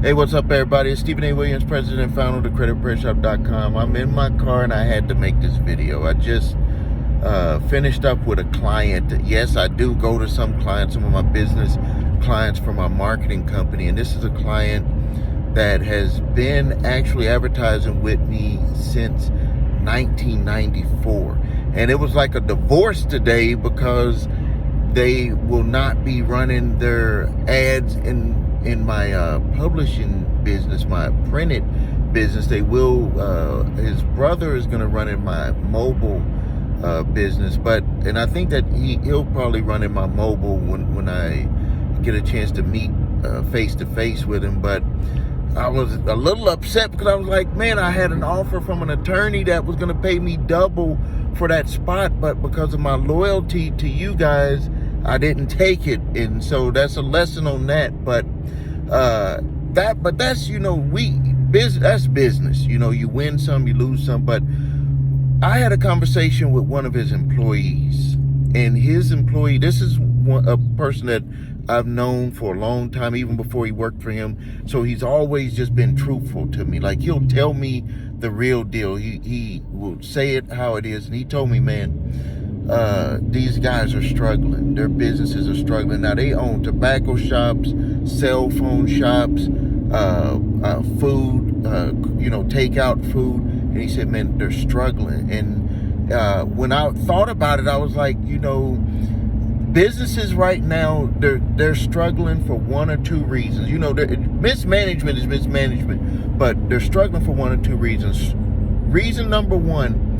Hey, what's up, everybody? It's Stephen A. Williams, president and founder of thecreditpressshop.com. I'm in my car and I had to make this video. I just finished up with a client. Yes, I do go to some clients, some of my business clients for my marketing company. And this is a client that has been actually advertising with me since 1994. And it was like a divorce today because they will not be running their ads in my publishing business, my printed business. They will, his brother is going to run in my mobile business, and I think that he'll probably run in my mobile when I get a chance to meet face to face with him. But I was a little upset because I was like, man, I had an offer from an attorney that was going to pay me double for that spot, but because of my loyalty to you guys, I didn't take it. And so that's a lesson on that. But that's, that's business. You win some, you lose some. But I had a conversation with one of his employees, and his employee, this is a person that I've known for a long time, even before he worked for him. So he's always just been truthful to me. Like, he'll tell me the real deal. He will say it how it is. And he told me, man, these guys are struggling. Their businesses are struggling. Now, they own tobacco shops, cell phone shops, food, takeout food. And he said, man, they're struggling. And when I thought about it, I was like, businesses right now, they're struggling for one or two reasons. Mismanagement is mismanagement, but they're struggling for one or two reasons. Reason number one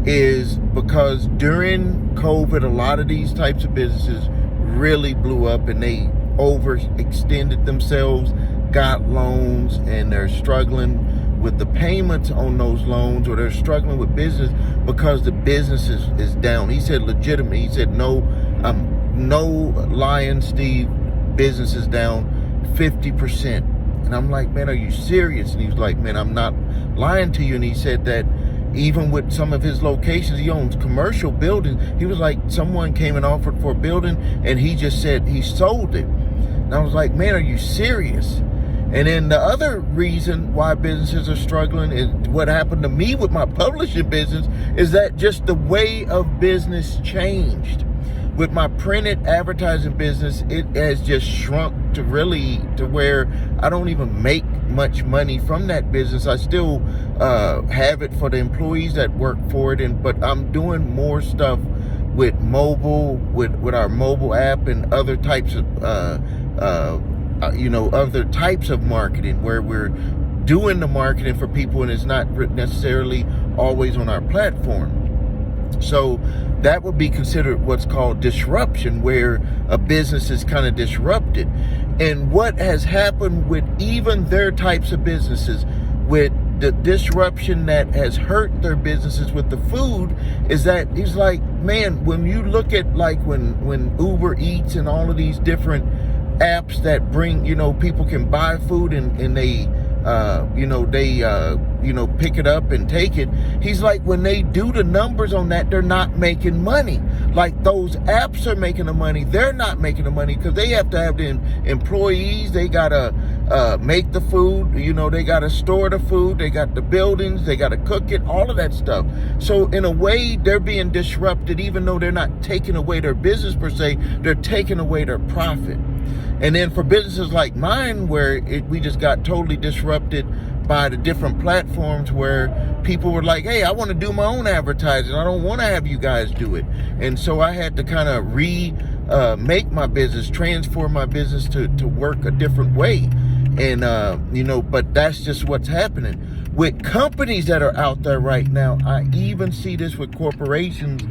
is because during COVID, a lot of these types of businesses really blew up and they overextended themselves, got loans, and they're struggling with the payments on those loans, or they're struggling with business because the business is down. He said legitimate. He said, no lying, Steve, business is down 50%. And I'm like, man, are you serious? And he was like, man, I'm not lying to you. And he said that even with some of his locations, he owns commercial buildings. He was like, someone came and offered for a building and he just said he sold it. And I was like, man, are you serious? And then the other reason why businesses are struggling is what happened to me with my publishing business, is that just the way of business changed. With my printed advertising business, it has just shrunk to where I don't even make much money from that business. I still have it for the employees that work for it, but I'm doing more stuff with mobile, with our mobile app and other types of other types of marketing, where we're doing the marketing for people and it's not necessarily always on our platform. So that would be considered what's called disruption, where a business is kind of disrupted. And what has happened with even their types of businesses, with the disruption that has hurt their businesses with the food, is that he's like, man, when you look at like when Uber Eats and all of these different apps that bring, people can buy food and they pick it up and take it. He's like, when they do the numbers on that, they're not making money. Like, those apps are making the money. They're not making the money because they have to have the employees. They got to make the food. They got to store the food. They got the buildings. They got to cook it, all of that stuff. So in a way, they're being disrupted, even though they're not taking away their business per se. They're taking away their profit. And then for businesses like mine, where we just got totally disrupted by the different platforms, where people were like, hey, I want to do my own advertising. I don't want to have you guys do it. And so I had to kind of make my business, transform my business to work a different way. And, but that's just what's happening with companies that are out there right now. I even see this with corporations.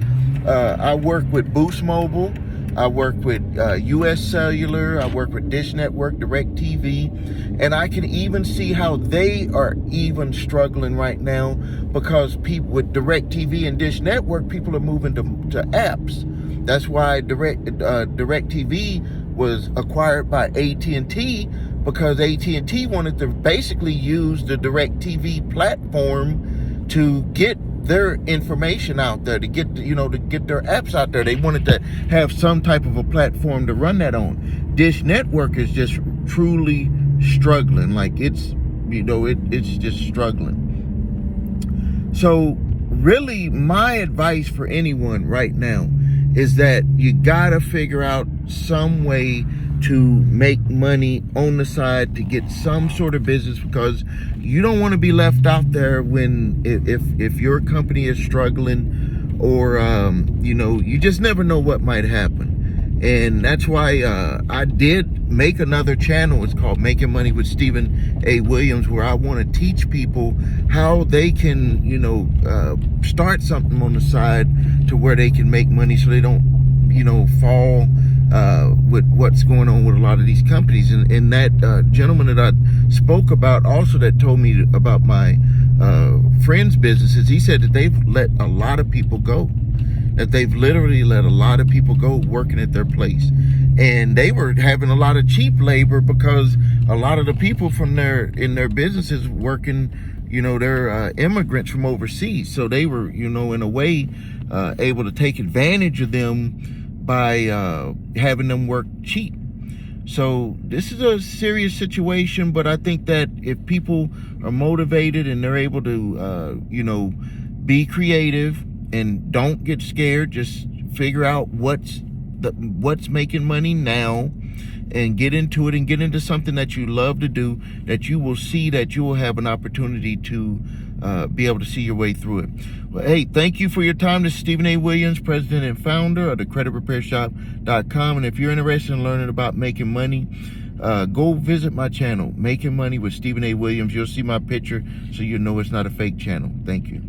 I work with Boost Mobile. I work with US Cellular. I work with Dish Network, DirecTV, and I can even see how they are even struggling right now, because people with DirecTV and Dish Network, people are moving to apps. That's why DirecTV was acquired by AT&T, because AT&T wanted to basically use the DirecTV platform to get their information out there, to get their apps out there. They wanted to have some type of a platform to run that on. Dish Network is just truly struggling. Like it's, it's just struggling. So really my advice for anyone right now is that you gotta figure out some way to make money on the side, to get some sort of business, because you don't want to be left out there when if your company is struggling, or you just never know what might happen. And that's why I did make another channel. It's called Making Money with Stephen A. Williams, where I want to teach people how they can, start something on the side to where they can make money, so they don't, fall with what's going on with a lot of these companies. And that gentleman that I spoke about also, that told me about my friend's businesses, he said that they've let a lot of people go. That they've literally let a lot of people go working at their place. And they were having a lot of cheap labor, because a lot of the people in their businesses working, they're immigrants from overseas. So they were, in a way, able to take advantage of them by having them work cheap. So this is a serious situation, but I think that if people are motivated and they're able to, be creative, and don't get scared, just figure out what's making money now, and get into it, and get into something that you love to do, that you will see that you will have an opportunity to be able to see your way through it. Well, hey, thank you for your time. This is Stephen A. Williams, president and founder of the creditrepairshop.com. And if you're interested in learning about making money, go visit my channel, Making Money with Stephen A. Williams. You'll see my picture, so you know it's not a fake channel. Thank you.